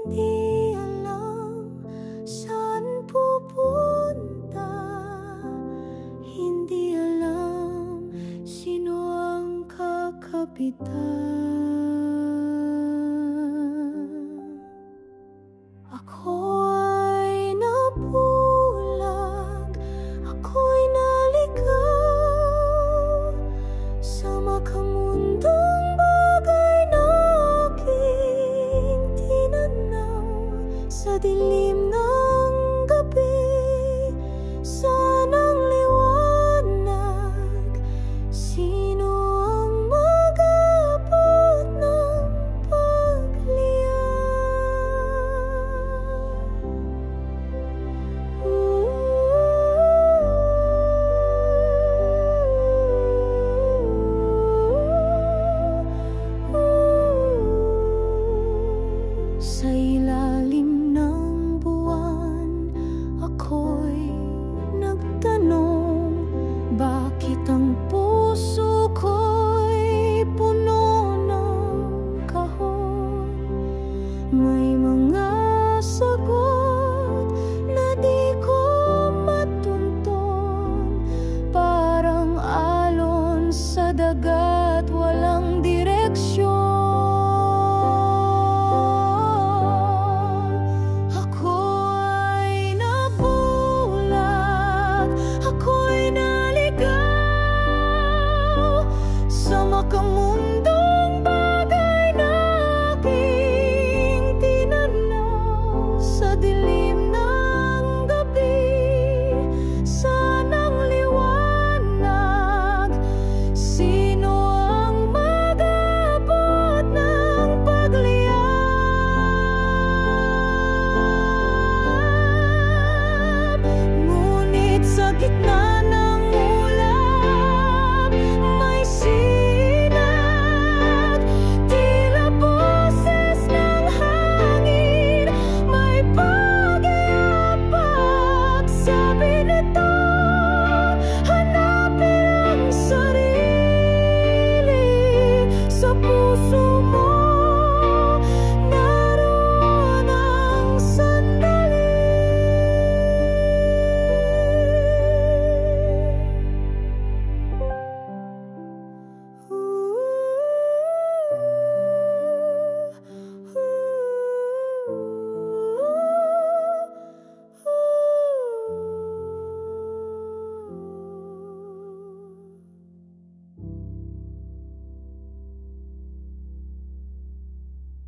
Hindi alam saan pupunta, hindi alam sino ang kakapitan. Ako'y nabulag, ako'y naligaw sa makamundong bagay na aking tinanaw. Sa dilim ng gabi, sanang liwanag, sino ang mag-abot ng sa ilalim ng buwan, ako'y nagtanong, bakit ang puso ko'y puno ng kahon? May mga